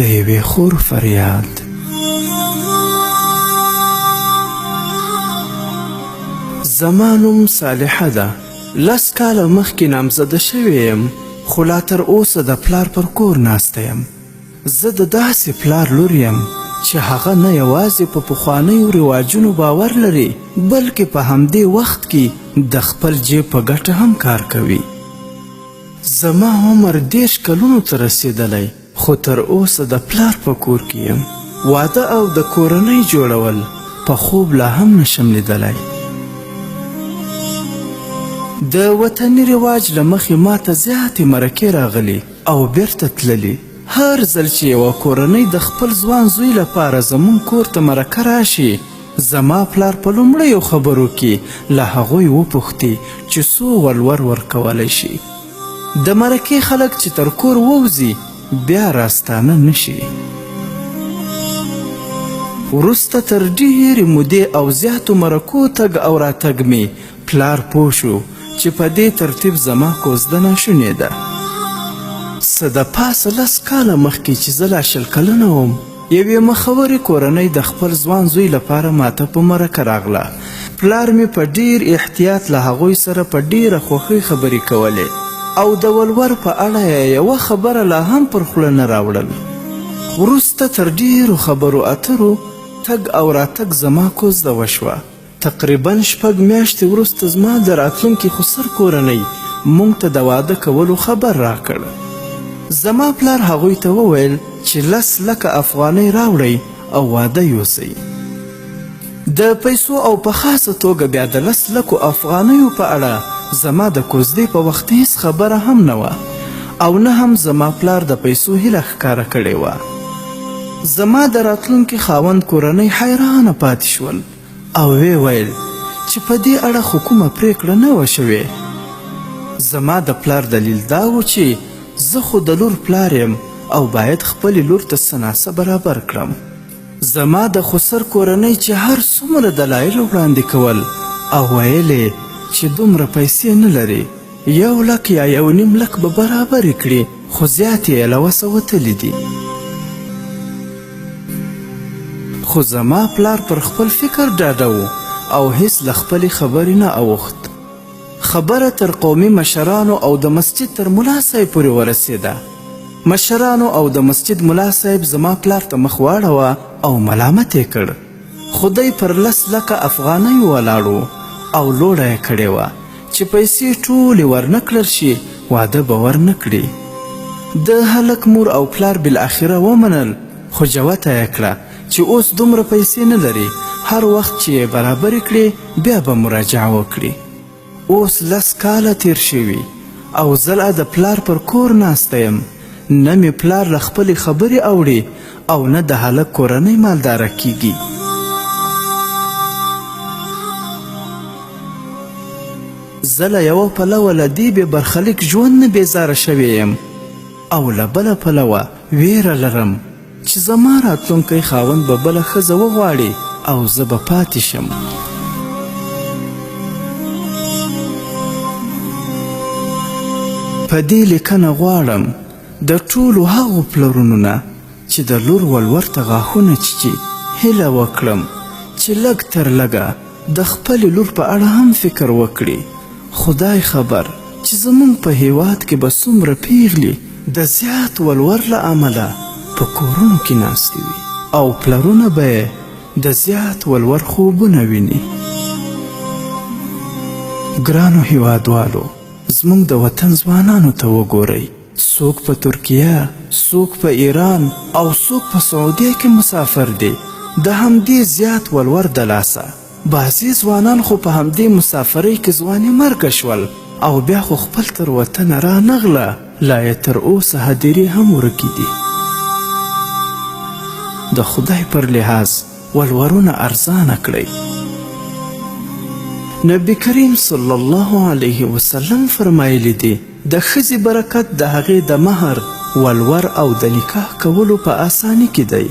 یوې خور فریاد. زما نوم صالحه ده. 10 کاله مخکې نامزده شوې یم، خو لا تر اوسه د پلار پر کور ناسته یم. زه د داسې پلار لور یم چې هغه نه یوازې په پخوانیو رواجونو باور لري، بلکې په همدې وخت کې د خپل جیب په ګټه هم کار کوي. زما عمر 30 کلونو ته رسېدلی، خو تر اوسه د پلار په کور کې یم. واده او د کورنۍ جوړول په خوب لا هم نشم لیدلی. د وطني رواج له مخې ماته زیاتې مرکې راغلي او بیرته تللي. هر ځل چې یوه کورنۍ د خپل ځوان زوی لپاره زموږ کور ته مرکه راشي، زما پلار په لومړیو خبرو کې له هغوی وپوښتي چې څو ولور ورکولی شي. د مرکې خلک چې تر کور ووځي بیا راستانه نشي. وروسته تر ډېرې مودې او زیاتو مرکو تګ او راتګ مې پلار پوه شو چې په دې ترتیب زما کوزده ناشونې ده. څه د پاسه 10 کاله مخکې چې زه لا 20 کلنه وم، یوې مخورې کورنۍ د خپل ځوان زوی لپاره ماته په مرکه راغله. پلار مې په ډېر احتیاط له هغوی سره په ډېره خوښۍ خبرې کولې او د ولور په اړه یې یوه خبره لا هم پر خوله نه راوړل. وروسته تر ډېرو خبرو اترو تګ او راتګ زما کوزده وشوه. تقریبا 6 میاشتې وروسته زما د راتلونکي خسر کورنۍ موږ ته د واده کولو خبر راکړ. زما پلار هغوی ته وویل چې 10 لکه افغانۍ راوړئ او واده یوسئ. د پیسو او په خاصه توګه بیا د 10 لکو افغانیو په اړه زما د کوزدې په وخت هیڅ خبره هم نه وه او نه هم زما پلار د پیسو هیله ښکاره کړې وه. زما د راتلونکي خاوند کورنۍ حیرانه پاتې شول او ویې ویل چې په دې اړه خو کومه پرېکړه نه وه شوې. زما د پلار دلیل دا و چې زه خو د لور پلار یم او باید خپلې لور ته څه برابر کړم. زما د خسر کورنۍ چې هر څومره دلایل وړاندې کول او ویلې چې دومره پیسې نه لري، 1 لک یا 1.5 لک به برابرې کړي، خو زیاتې یې له وسه وتلي دي. خو زما پلار پر خپل فکر ډاډه و او هیڅ له خپلې خبرې نه اوښت. خبره تر قومي مشرانو او د مسجد تر ملا صاحب پورې ورسېده. مشرانو او د مسجد ملا صاحب زما پلار ته مخ واړوه او ملامت یې کړ. خدای پر 10 لکه افغانۍ ولاړ و او لوړه یې کړې وه چې پیسې ټولې ورنه کړل شي واده به ورنه کړي. د هلک مور او پلار بالاخره ومنل، خو جوته یې کړه چې اوس دومره پیسې نه لري، هر وخت چې یې برابرې کړي بیا به مراجعه وکړي. اوس 10 کاله تیر شوي او زه لا د پلار پر کور ناسته یم. نه مې پلار له خپلې خبرې اوړي او نه د هلک کورنۍ مالداره کیږي. زه له یوه پلوه له دې بې برخلیک ژوند نه بېزاره شوې یم او له بله پلوه ویره لرم چې زما راتلونکی خاوند به بله ښځه وغواړي او زه به پاتې شم. په دې لیکنه غواړم د ټولو هغو پلرونو نه چې د لور ولور ته غاښونه چیچي هیله وکړم چې لږ تر لږه د خپلې لور په اړه هم فکر وکړي. خدای خبر چې زموږ په هیواد کې به څومره پیغلې د زیات ولور له امله په کورونو کې ناستې وي او پلرونه به یې د زیات ولور خوبونه ویني. ګرانو هیوادوالو، زموږ د وطن ځوانانو ته وګورئ. څوک په ترکیه، څوک په ایران او څوک په سعودیه کې مسافر دی د همدې زیات ولور د لاسه. بعضې ځوانان خو په همدې مسافرۍ کې ځواني مرګه شول او بیا خو خپل تر وطنه رانغله، لا یې تر اوسه هدیرې هم ورکې دي. د خدای پر لحاظ ولورونه ارزانه کړئ. نبی کریم صلی الله علیه وسلم فرمایلی دی د ښځې برکت د هغې د مهر، ولور او د نکاح کولو په اساني کې دی.